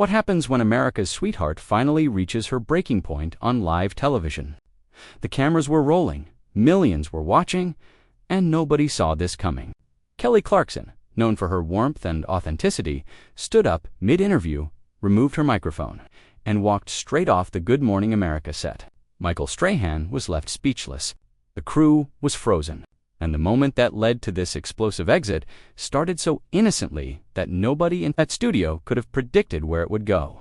What happens when America's sweetheart finally reaches her breaking point on live television? The cameras were rolling, millions were watching, and nobody saw this coming. Kelly Clarkson, known for her warmth and authenticity, stood up mid-interview, removed her microphone, and walked straight off the Good Morning America set. Michael Strahan was left speechless. The crew was frozen. And the moment that led to this explosive exit started so innocently that nobody in that studio could have predicted where it would go.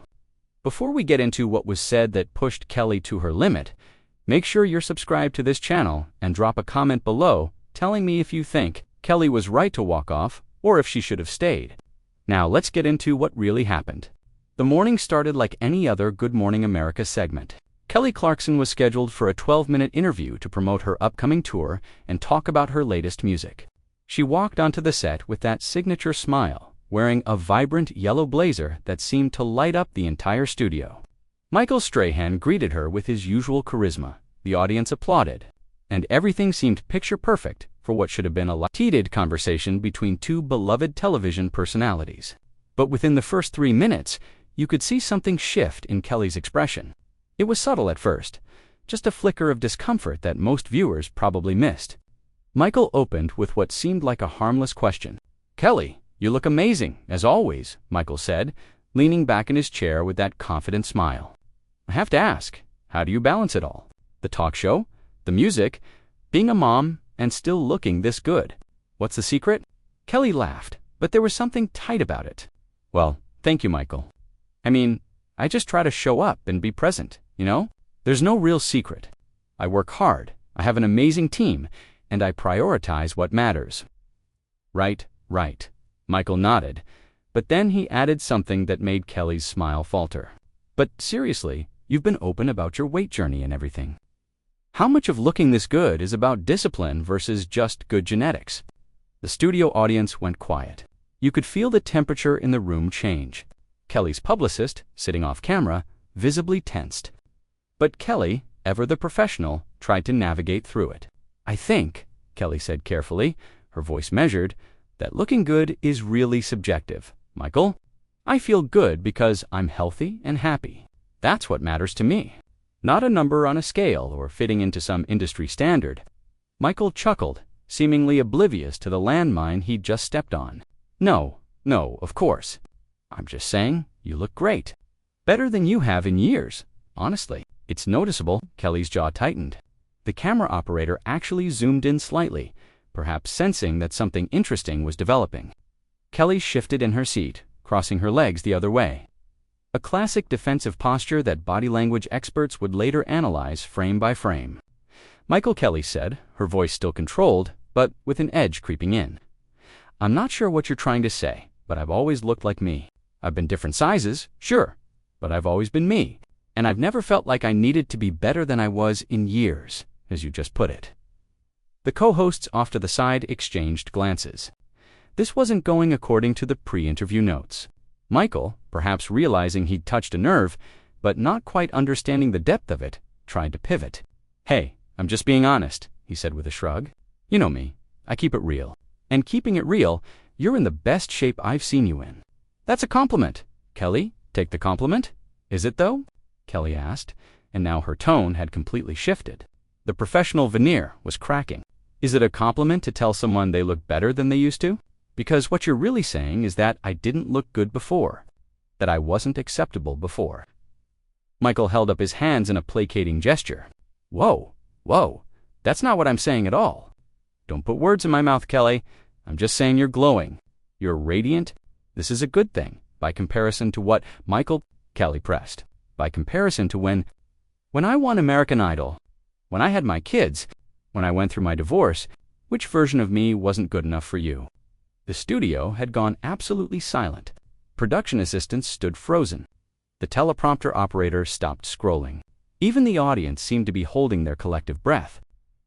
Before we get into what was said that pushed Kelly to her limit, make sure you're subscribed to this channel and drop a comment below telling me if you think Kelly was right to walk off or if she should have stayed. Now let's get into what really happened. The morning started like any other Good Morning America segment. Kelly Clarkson was scheduled for a 12-minute interview to promote her upcoming tour and talk about her latest music. She walked onto the set with that signature smile, wearing a vibrant yellow blazer that seemed to light up the entire studio. Michael Strahan greeted her with his usual charisma. The audience applauded, and everything seemed picture-perfect for what should have been a heated conversation between two beloved television personalities. But within the first 3 minutes, you could see something shift in Kelly's expression. It was subtle at first, just a flicker of discomfort that most viewers probably missed. Michael opened with what seemed like a harmless question. "Kelly, you look amazing, as always," Michael said, leaning back in his chair with that confident smile. "I have to ask, how do you balance it all? The talk show, the music, being a mom, and still looking this good. What's the secret?" Kelly laughed, but there was something tight about it. "Well, thank you, Michael. I mean, I just try to show up and be present. You know, there's no real secret. I work hard, I have an amazing team, and I prioritize what matters." Right. Michael nodded, but then he added something that made Kelly's smile falter. "But seriously, you've been open about your weight journey and everything. How much of looking this good is about discipline versus just good genetics?" The studio audience went quiet. You could feel the temperature in the room change. Kelly's publicist, sitting off camera, visibly tensed. But Kelly, ever the professional, tried to navigate through it. "I think," Kelly said carefully, her voice measured, "that looking good is really subjective. Michael, I feel good because I'm healthy and happy. That's what matters to me. Not a number on a scale or fitting into some industry standard." Michael chuckled, seemingly oblivious to the landmine he'd just stepped on. No, of course. I'm just saying, you look great. Better than you have in years, honestly. It's noticeable." Kelly's jaw tightened. The camera operator actually zoomed in slightly, perhaps sensing that something interesting was developing. Kelly shifted in her seat, crossing her legs the other way. A classic defensive posture that body language experts would later analyze frame by frame. "Michael," Kelly said, her voice still controlled, but with an edge creeping in. "I'm not sure what you're trying to say, but I've always looked like me. I've been different sizes, sure, but I've always been me. And I've never felt like I needed to be better than I was in years, as you just put it." The co-hosts off to the side exchanged glances. This wasn't going according to the pre-interview notes. Michael, perhaps realizing he'd touched a nerve, but not quite understanding the depth of it, tried to pivot. "Hey, I'm just being honest," he said with a shrug. "You know me, I keep it real. And keeping it real, you're in the best shape I've seen you in." "That's a compliment. Kelly, take the compliment." "Is it though?" Kelly asked, and now her tone had completely shifted. The professional veneer was cracking. "Is it a compliment to tell someone they look better than they used to? Because what you're really saying is that I didn't look good before, that I wasn't acceptable before." Michael held up his hands in a placating gesture. Whoa, that's not what I'm saying at all. Don't put words in my mouth, Kelly. I'm just saying you're glowing. You're radiant. This is a good thing, by comparison to what Michael," Kelly pressed, "by comparison to when I won American Idol, when I had my kids, when I went through my divorce, which version of me wasn't good enough for you?" The studio had gone absolutely silent. Production assistants stood frozen. The teleprompter operator stopped scrolling. Even the audience seemed to be holding their collective breath.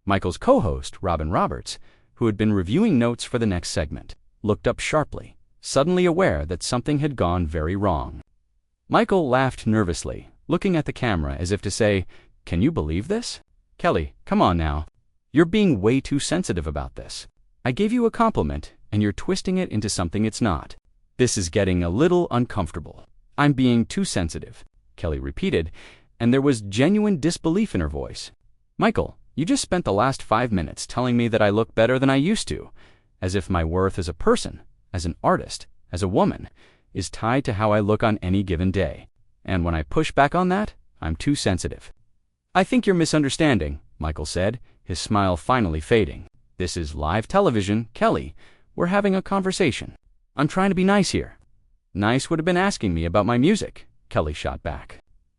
Michael's co-host, Robin Roberts, who had been reviewing notes for the next segment, looked up sharply, suddenly aware that something had gone very wrong. Michael laughed nervously, looking at the camera as if to say, "Can you believe this? Kelly, come on now. You're being way too sensitive about this. I gave you a compliment, and you're twisting it into something it's not. This is getting a little uncomfortable." I'm being too sensitive, Kelly repeated, and there was genuine disbelief in her voice. Michael, you just spent the last 5 minutes telling me that I look better than I used to, as if my worth as a person, as an artist, as a woman, is tied to how I look on any given day. And when I push back on that, I'm too sensitive. I think you're misunderstanding, Michael said, his smile finally fading. This is live television, Kelly. We're having a conversation. I'm trying to be nice here. Nice would have been asking me about my music, Kelly shot back.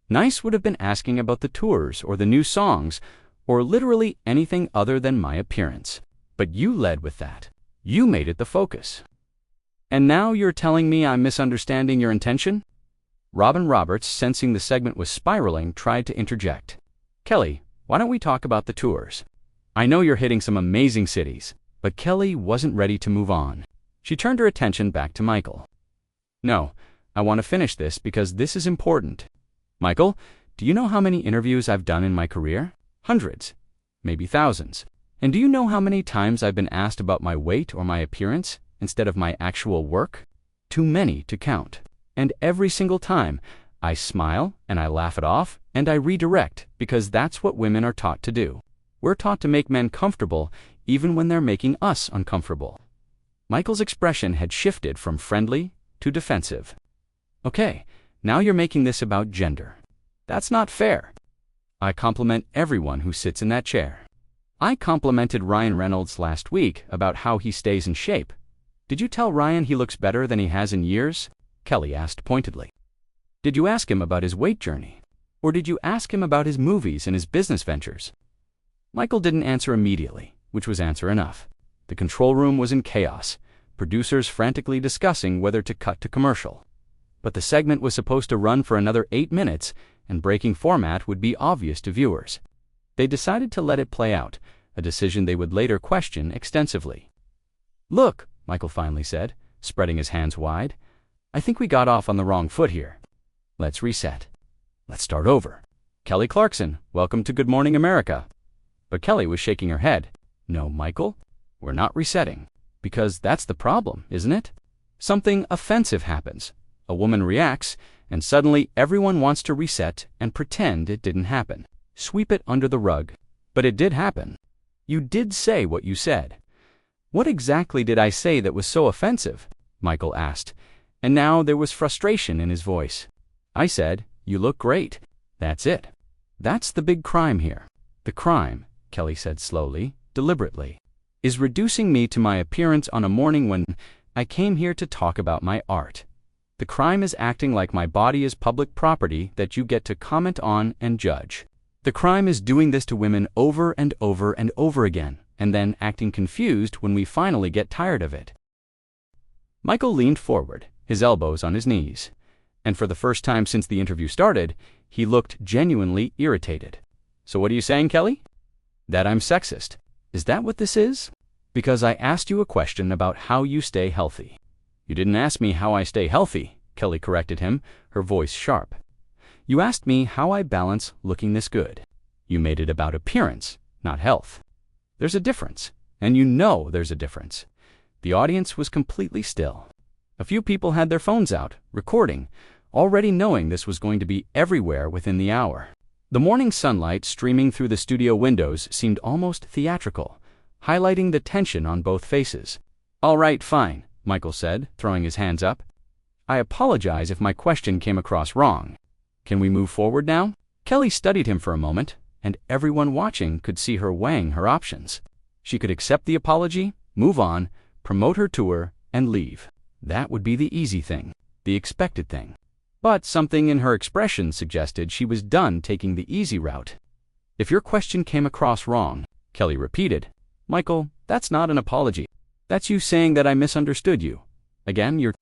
Nice would have been asking about the tours or the new songs or literally anything other than my appearance. But you led with that. You made it the focus. And now you're telling me I'm misunderstanding your intention? Robin Roberts, sensing the segment was spiraling, tried to interject. Kelly, why don't we talk about the tours? I know you're hitting some amazing cities. But Kelly wasn't ready to move on. She turned her attention back to Michael. No, I want to finish this because this is important. Michael, do you know how many interviews I've done in my career? Hundreds, maybe thousands. And do you know how many times I've been asked about my weight or my appearance instead of my actual work? Too many to count. And every single time, I smile and I laugh it off and I redirect because that's what women are taught to do. We're taught to make men comfortable even when they're making us uncomfortable. Michael's expression had shifted from friendly to defensive. Okay, now you're making this about gender. That's not fair. I compliment everyone who sits in that chair. I complimented Ryan Reynolds last week about how he stays in shape. Did you tell Ryan he looks better than he has in years? Kelly asked pointedly. Did you ask him about his weight journey? Or did you ask him about his movies and his business ventures? Michael didn't answer immediately, which was answer enough. The control room was in chaos, producers frantically discussing whether to cut to commercial. But the segment was supposed to run for another 8 minutes, and breaking format would be obvious to viewers. They decided to let it play out, a decision they would later question extensively. Look, Michael finally said, spreading his hands wide. I think we got off on the wrong foot here. Let's reset. Let's start over. Kelly Clarkson, welcome to Good Morning America. But Kelly was shaking her head. No, Michael, we're not resetting. Because that's the problem, isn't it? Something offensive happens. A woman reacts, and suddenly everyone wants to reset and pretend it didn't happen. Sweep it under the rug. But it did happen. You did say what you said. What exactly did I say that was so offensive? Michael asked, and now there was frustration in his voice. I said, you look great. That's it. That's the big crime here. The crime, Kelly said slowly, deliberately, is reducing me to my appearance on a morning when I came here to talk about my art. The crime is acting like my body is public property that you get to comment on and judge. The crime is doing this to women over and over and over again, and then acting confused when we finally get tired of it. Michael leaned forward, his elbows on his knees, and for the first time since the interview started, he looked genuinely irritated. So what are you saying, Kelly? That I'm sexist. Is that what this is? Because I asked you a question about how you stay healthy. You didn't ask me how I stay healthy, Kelly corrected him, her voice sharp. You asked me how I balance looking this good. You made it about appearance, not health. There's a difference, and you know there's a difference. The audience was completely still. A few people had their phones out, recording, already knowing this was going to be everywhere within the hour. The morning sunlight streaming through the studio windows seemed almost theatrical, highlighting the tension on both faces. All right, fine, Michael said, throwing his hands up. I apologize if my question came across wrong. Can we move forward now? Kelly studied him for a moment, and everyone watching could see her weighing her options. She could accept the apology, move on, promote her tour, and leave. That would be the easy thing, the expected thing. But something in her expression suggested she was done taking the easy route. If your question came across wrong, Kelly repeated, Michael, that's not an apology. That's you saying that I misunderstood you. Again, you're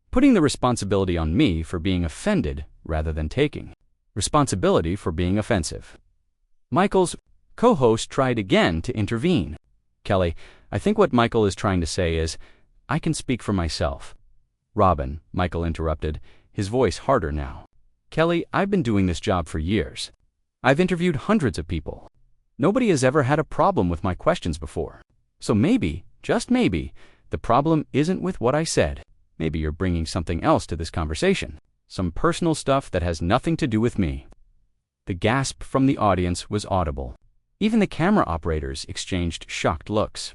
putting the responsibility on me for being offended rather than taking responsibility for being offensive. Michael's co-host tried again to intervene. Kelly, I think what Michael is trying to say is, I can speak for myself. Robin, Michael interrupted, his voice harder now. Kelly, I've been doing this job for years. I've interviewed hundreds of people. Nobody has ever had a problem with my questions before. So maybe, just maybe, the problem isn't with what I said. Maybe you're bringing something else to this conversation. Some personal stuff that has nothing to do with me." The gasp from the audience was audible. Even the camera operators exchanged shocked looks.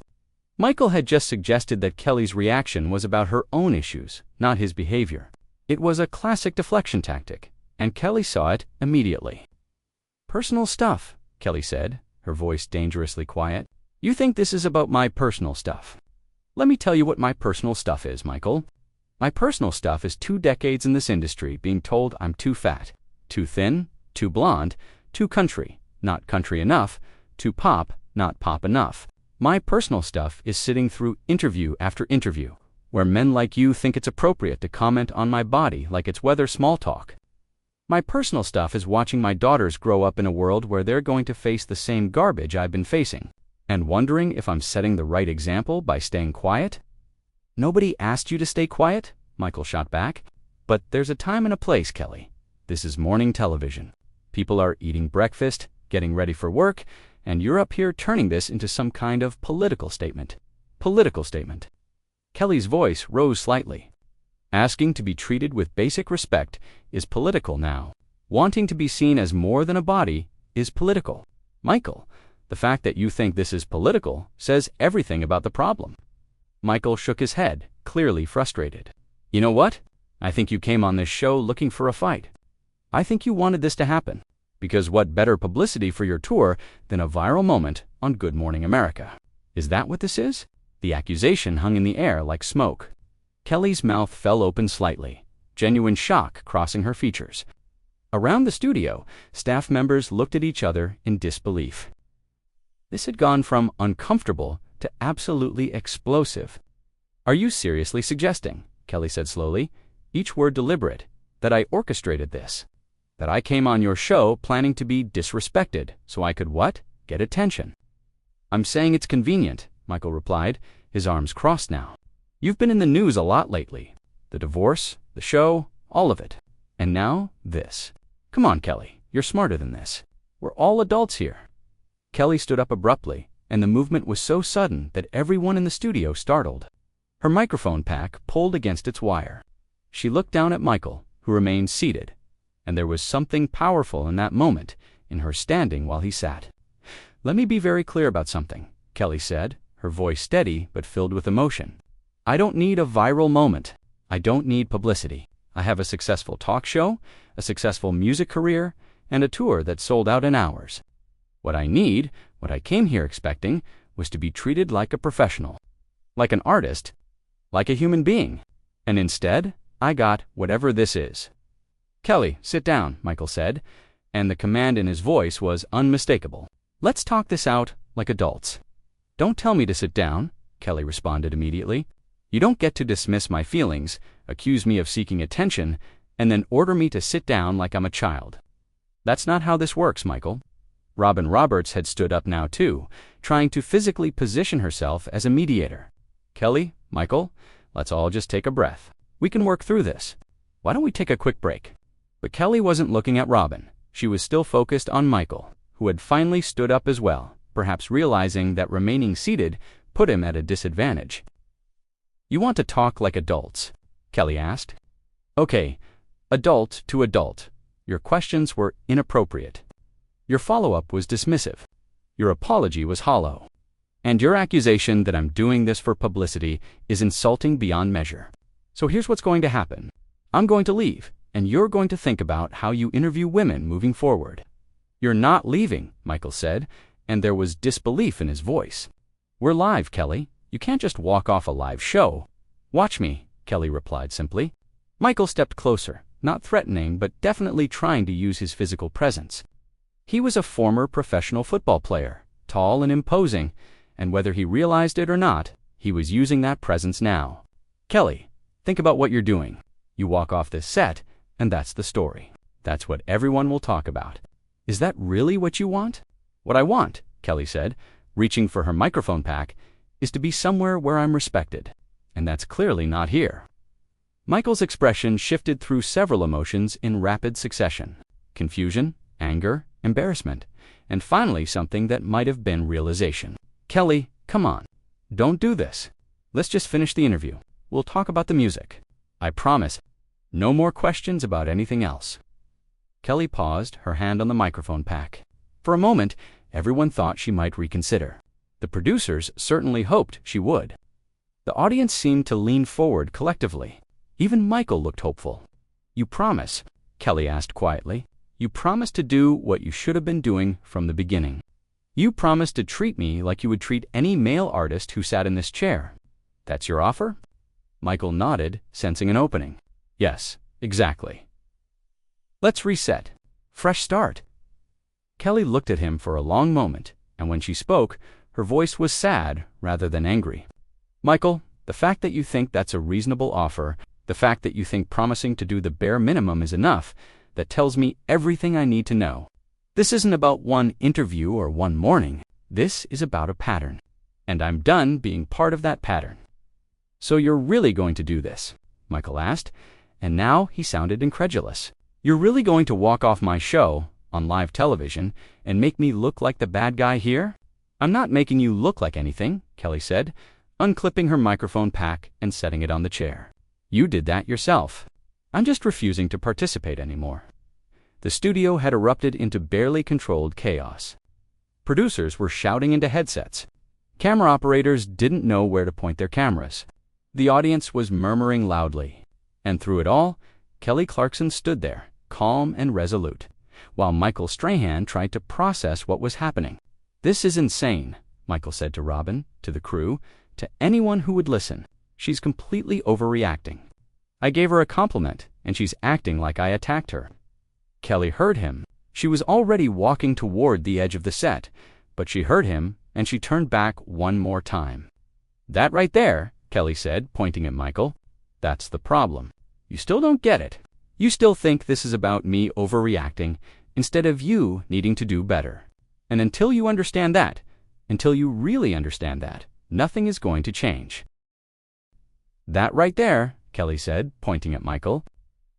Michael had just suggested that Kelly's reaction was about her own issues, not his behavior. It was a classic deflection tactic, and Kelly saw it immediately. "Personal stuff," Kelly said, her voice dangerously quiet. "You think this is about my personal stuff? Let me tell you what my personal stuff is, Michael. My personal stuff is 2 decades in this industry being told I'm too fat, too thin, too blonde, too country, not country enough, too pop, not pop enough. My personal stuff is sitting through interview after interview, where men like you think it's appropriate to comment on my body like it's weather small talk. My personal stuff is watching my daughters grow up in a world where they're going to face the same garbage I've been facing, and wondering if I'm setting the right example by staying quiet." "Nobody asked you to stay quiet," Michael shot back. "But there's a time and a place, Kelly. This is morning television. People are eating breakfast, getting ready for work, and you're up here turning this into some kind of political statement." "Political statement." Kelly's voice rose slightly. "Asking to be treated with basic respect is political now. Wanting to be seen as more than a body is political. Michael, the fact that you think this is political says everything about the problem." Michael shook his head, clearly frustrated. "You know what? I think you came on this show looking for a fight. I think you wanted this to happen, because what better publicity for your tour than a viral moment on Good Morning America? Is that what this is?" The accusation hung in the air like smoke. Kelly's mouth fell open slightly, genuine shock crossing her features. Around the studio, staff members looked at each other in disbelief. This had gone from uncomfortable to absolutely explosive. "Are you seriously suggesting," Kelly said slowly, each word deliberate, "that I orchestrated this? That I came on your show planning to be disrespected so I could what? Get attention?" "I'm saying it's convenient," Michael replied, his arms crossed now. "You've been in the news a lot lately. The divorce, the show, all of it. And now, this. Come on, Kelly, you're smarter than this. We're all adults here." Kelly stood up abruptly, and the movement was so sudden that everyone in the studio startled. Her microphone pack pulled against its wire. She looked down at Michael, who remained seated, and there was something powerful in that moment, in her standing while he sat. "Let me be very clear about something," Kelly said, her voice steady but filled with emotion. "I don't need a viral moment. I don't need publicity. I have a successful talk show, a successful music career, and a tour that sold out in hours. What I need, what I came here expecting, was to be treated like a professional, like an artist, like a human being. And instead, I got whatever this is." "Kelly, sit down," Michael said, and the command in his voice was unmistakable. "Let's talk this out like adults." "Don't tell me to sit down," Kelly responded immediately. "You don't get to dismiss my feelings, accuse me of seeking attention, and then order me to sit down like I'm a child. That's not how this works, Michael." Robin Roberts had stood up now too, trying to physically position herself as a mediator. "Kelly, Michael, let's all just take a breath. We can work through this. Why don't we take a quick break?" But Kelly wasn't looking at Robin. She was still focused on Michael, who had finally stood up as well, perhaps realizing that remaining seated put him at a disadvantage. "You want to talk like adults?" Kelly asked. "Okay, adult to adult. Your questions were inappropriate. Your follow-up was dismissive. Your apology was hollow. And your accusation that I'm doing this for publicity is insulting beyond measure. So here's what's going to happen. I'm going to leave, and you're going to think about how you interview women moving forward." "You're not leaving," Michael said, and there was disbelief in his voice. "We're live, Kelly. You can't just walk off a live show." "Watch me," Kelly replied simply. Michael stepped closer, not threatening but definitely trying to use his physical presence. He was a former professional football player, tall and imposing, and whether he realized it or not, he was using that presence now. "Kelly, think about what you're doing. You walk off this set, and that's the story. That's what everyone will talk about. Is that really what you want?" "What I want," Kelly said, reaching for her microphone pack, "is to be somewhere where I'm respected. And that's clearly not here." Michael's expression shifted through several emotions in rapid succession: confusion, anger, embarrassment, and finally something that might have been realization. "Kelly, come on. Don't do this. Let's just finish the interview. We'll talk about the music. I promise." No more questions about anything else. Kelly paused, her hand on the microphone pack. For a moment, everyone thought she might reconsider. The producers certainly hoped she would. The audience seemed to lean forward collectively. Even Michael looked hopeful. "You promise?" Kelly asked quietly. "You promise to do what you should have been doing from the beginning. You promise to treat me like you would treat any male artist who sat in this chair. That's your offer?" Michael nodded, sensing an opening. "Yes, exactly. Let's reset. Fresh start." Kelly looked at him for a long moment, and when she spoke, her voice was sad rather than angry. "Michael, the fact that you think that's a reasonable offer, the fact that you think promising to do the bare minimum is enough, that tells me everything I need to know. This isn't about one interview or one morning. This is about a pattern. And I'm done being part of that pattern." "So you're really going to do this?" Michael asked, and now he sounded incredulous. "You're really going to walk off my show, on live television, and make me look like the bad guy here?" "I'm not making you look like anything," Kelly said, unclipping her microphone pack and setting it on the chair. "You did that yourself. I'm just refusing to participate anymore." The studio had erupted into barely controlled chaos. Producers were shouting into headsets. Camera operators didn't know where to point their cameras. The audience was murmuring loudly. And through it all, Kelly Clarkson stood there, calm and resolute, while Michael Strahan tried to process what was happening. "This is insane," Michael said to Robin, to the crew, to anyone who would listen. "She's completely overreacting. I gave her a compliment, and she's acting like I attacked her." Kelly heard him. She was already walking toward the edge of the set, but she heard him, and she turned back one more time. "That right there," Kelly said, pointing at Michael, "that's the problem. You still don't get it. You still think this is about me overreacting, instead of you needing to do better. And until you understand that, until you really understand that, nothing is going to change." "That right there," Kelly said, pointing at Michael,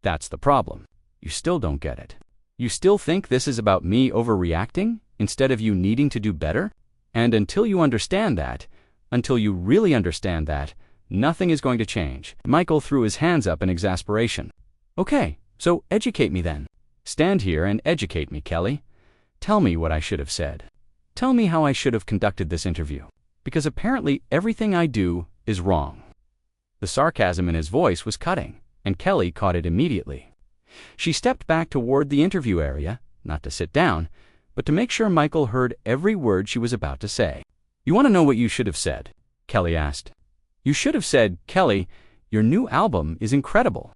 "that's the problem. You still don't get it. You still think this is about me overreacting, instead of you needing to do better? And until you understand that, until you really understand that, nothing is going to change." Michael threw his hands up in exasperation. "Okay, so educate me then. Stand here and educate me, Kelly. Tell me what I should have said. Tell me how I should have conducted this interview. Because apparently everything I do is wrong." The sarcasm in his voice was cutting, and Kelly caught it immediately. She stepped back toward the interview area, not to sit down, but to make sure Michael heard every word she was about to say. "You want to know what you should have said?" Kelly asked. "You should have said, 'Kelly, your new album is incredible.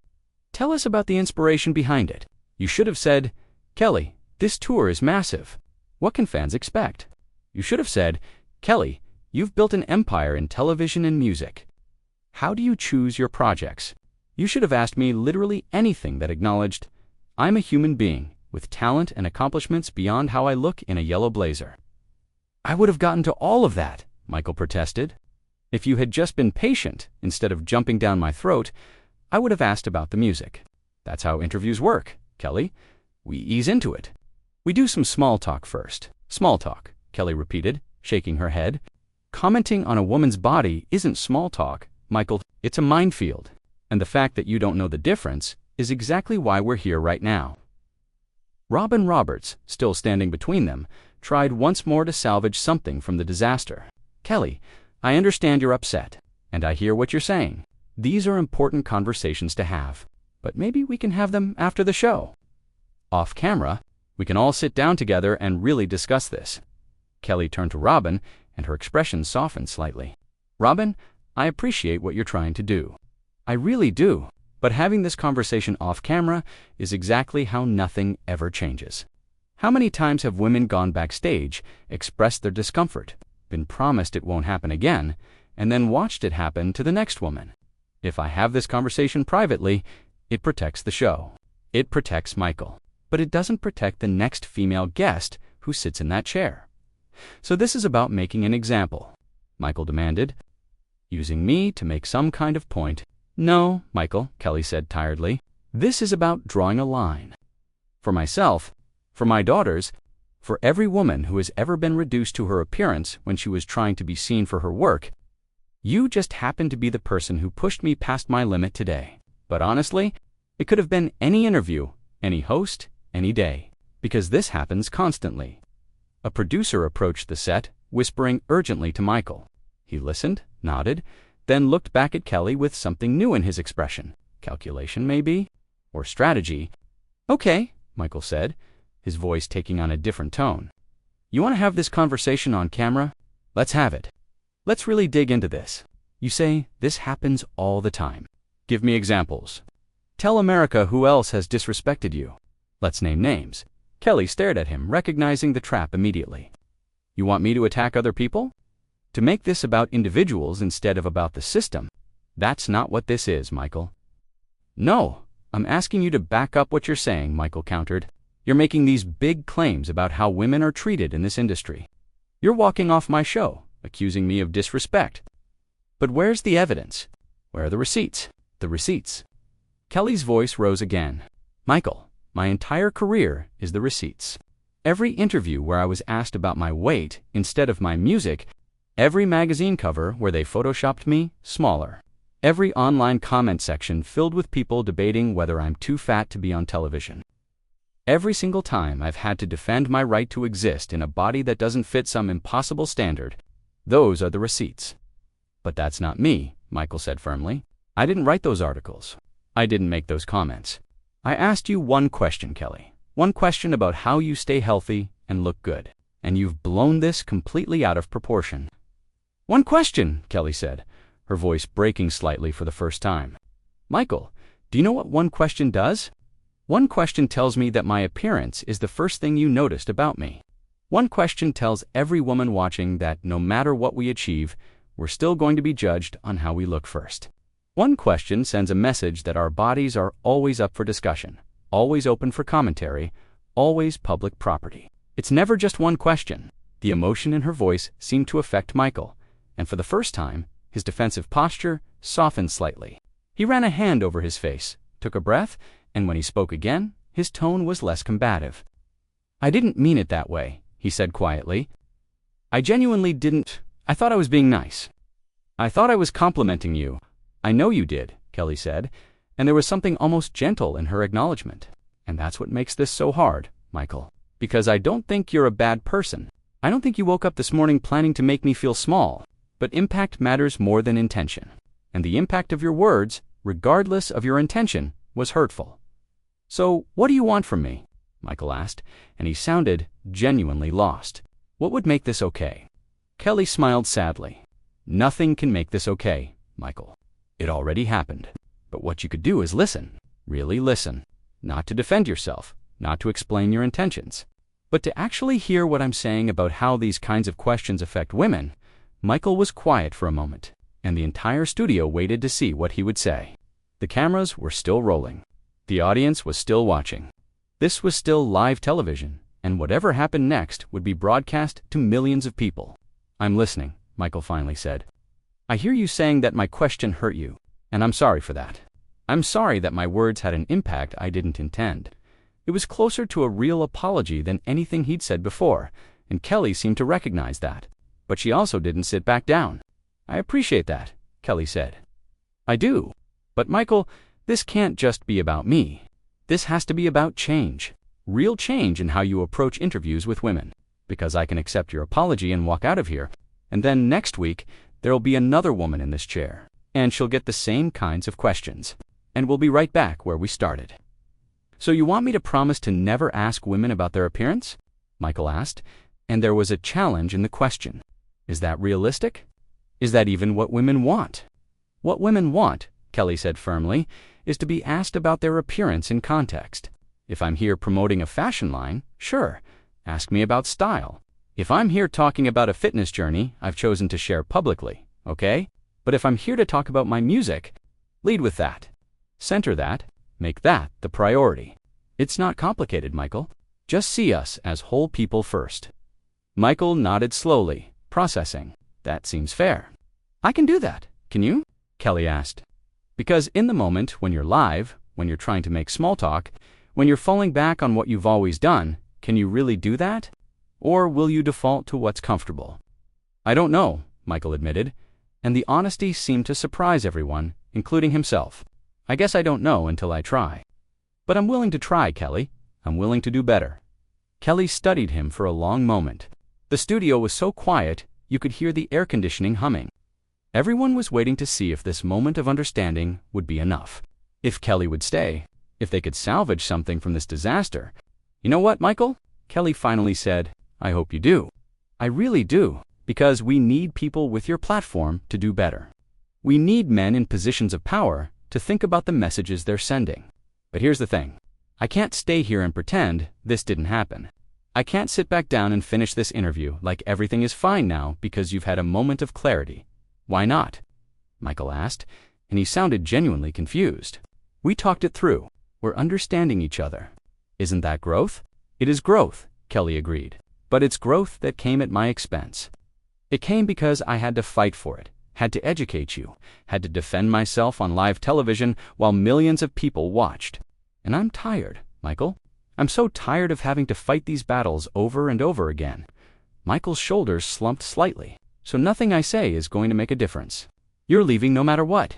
Tell us about the inspiration behind it.' You should have said, 'Kelly, this tour is massive. What can fans expect?' You should have said, 'Kelly, you've built an empire in television and music. How do you choose your projects?' You should have asked me literally anything that acknowledged, 'I'm a human being with talent and accomplishments beyond how I look in a yellow blazer.'" "I would have gotten to all of that," Michael protested. "If you had just been patient instead of jumping down my throat, I would have asked about the music. That's how interviews work, Kelly. We ease into it. We do some small talk first." "Small talk," Kelly repeated, shaking her head. "Commenting on a woman's body isn't small talk, Michael. It's a minefield. And the fact that you don't know the difference is exactly why we're here right now." Robin Roberts, still standing between them, tried once more to salvage something from the disaster. "Kelly, I understand you're upset, and I hear what you're saying. These are important conversations to have, but maybe we can have them after the show. Off camera, we can all sit down together and really discuss this." Kelly turned to Robin, and her expression softened slightly. "Robin, I appreciate what you're trying to do. I really do. But having this conversation off camera is exactly how nothing ever changes. How many times have women gone backstage, expressed their discomfort, been promised it won't happen again, and then watched it happen to the next woman? If I have this conversation privately, it protects the show. It protects Michael. But it doesn't protect the next female guest who sits in that chair. So this is about making an example," Michael demanded, "using me to make some kind of point." "No, Michael," Kelly said tiredly. "This is about drawing a line. For myself, for my daughters, for every woman who has ever been reduced to her appearance when she was trying to be seen for her work. You just happen to be the person who pushed me past my limit today. But honestly, It could have been any interview, any host, any day, because this happens constantly. A producer approached the set, whispering urgently to Michael. He listened, nodded, then looked back at Kelly with something new in his expression. Calculation, maybe? Or strategy? "Okay," Michael said, his voice taking on a different tone. "You want to have this conversation on camera? Let's have it. Let's really dig into this. You say this happens all the time. Give me examples. Tell America who else has disrespected you. Let's name names." Kelly stared at him, recognizing the trap immediately. "You want me to attack other people? To make this about individuals instead of about the system? That's not what this is, Michael." "No, I'm asking you to back up what you're saying," Michael countered. "You're making these big claims about how women are treated in this industry. You're walking off my show, accusing me of disrespect. But where's the evidence? Where are the receipts? The receipts." Kelly's voice rose again. "Michael, my entire career is the receipts. Every interview where I was asked about my weight instead of my music, every magazine cover where they photoshopped me smaller, every online comment section filled with people debating whether I'm too fat to be on television. Every single time I've had to defend my right to exist in a body that doesn't fit some impossible standard, those are the receipts." "But that's not me," Michael said firmly. "I didn't write those articles. I didn't make those comments. I asked you one question, Kelly. One question about how you stay healthy and look good. And you've blown this completely out of proportion." "One question," Kelly said, her voice breaking slightly for the first time. "Michael, do you know what one question does? One question tells me that my appearance is the first thing you noticed about me. One question tells every woman watching that no matter what we achieve, we're still going to be judged on how we look first. One question sends a message that our bodies are always up for discussion, always open for commentary, always public property. It's never just one question." The emotion in her voice seemed to affect Michael, and for the first time, his defensive posture softened slightly. He ran a hand over his face, took a breath, and when he spoke again, his tone was less combative. "I didn't mean it that way," he said quietly. "I genuinely didn't. I thought I was being nice. I thought I was complimenting you. I know you did," Kelly said, and there was something almost gentle in her acknowledgement. "And that's what makes this so hard, Michael. Because I don't think you're a bad person. I don't think you woke up this morning planning to make me feel small. But impact matters more than intention. And the impact of your words, regardless of your intention, was hurtful." "So, what do you want from me?" Michael asked, and he sounded genuinely lost. "What would make this okay?" Kelly smiled sadly. "Nothing can make this okay, Michael. It already happened. But what you could do is listen. Really listen. Not to defend yourself, not to explain your intentions, but to actually hear what I'm saying about how these kinds of questions affect women." Michael was quiet for a moment, and the entire studio waited to see what he would say. The cameras were still rolling. The audience was still watching. This was still live television, and whatever happened next would be broadcast to millions of people. "I'm listening," Michael finally said. "I hear you saying that my question hurt you, and I'm sorry for that. I'm sorry that my words had an impact I didn't intend." It was closer to a real apology than anything he'd said before, and Kelly seemed to recognize that. But she also didn't sit back down. "I appreciate that," Kelly said. "I do. But Michael, this can't just be about me. This has to be about change. Real change in how you approach interviews with women. Because I can accept your apology and walk out of here, and then next week, there'll be another woman in this chair, and she'll get the same kinds of questions, and we'll be right back where we started." "So you want me to promise to never ask women about their appearance?" Michael asked, and there was a challenge in the question. Is that realistic? Is that even what women want? "What women want," Kelly said firmly, "is to be asked about their appearance in context. If I'm here promoting a fashion line, sure, ask me about style. If I'm here talking about a fitness journey I've chosen to share publicly, okay? But if I'm here to talk about my music, lead with that. Center that, make that the priority. It's not complicated, Michael. Just see us as whole people first." Michael nodded slowly, processing. "That seems fair." "I can do that, can you?" Kelly asked. "Because in the moment, when you're live, when you're trying to make small talk, when you're falling back on what you've always done, can you really do that? Or will you default to what's comfortable?" "I don't know," Michael admitted, and the honesty seemed to surprise everyone, including himself. "I guess I don't know until I try." But I'm willing to try, Kelly. I'm willing to do better. Kelly studied him for a long moment. The studio was so quiet, you could hear the air conditioning humming. Everyone was waiting to see if this moment of understanding would be enough. If Kelly would stay, if they could salvage something from this disaster. You know what, Michael? Kelly finally said, I hope you do. I really do, because we need people with your platform to do better. We need men in positions of power to think about the messages they're sending. But here's the thing. I can't stay here and pretend this didn't happen. I can't sit back down and finish this interview like everything is fine now because you've had a moment of clarity. Why not? Michael asked, and he sounded genuinely confused. We talked it through. We're understanding each other. Isn't that growth? It is growth, Kelly agreed. But it's growth that came at my expense. It came because I had to fight for it, had to educate you, had to defend myself on live television while millions of people watched. And I'm tired, Michael. I'm so tired of having to fight these battles over and over again. Michael's shoulders slumped slightly, so nothing I say is going to make a difference. You're leaving no matter what.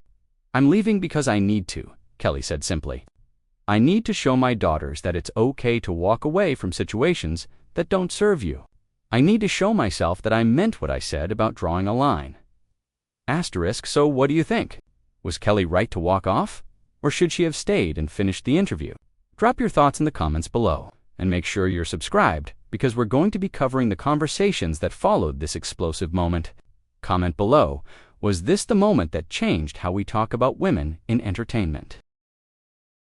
I'm leaving because I need to, Kelly said simply. I need to show my daughters that it's okay to walk away from situations that don't serve you. I need to show myself that I meant what I said about drawing a line. So what do you think? Was Kelly right to walk off? Or should she have stayed and finished the interview? Drop your thoughts in the comments below, and make sure you're subscribed, because we're going to be covering the conversations that followed this explosive moment. Comment below, was this the moment that changed how we talk about women in entertainment?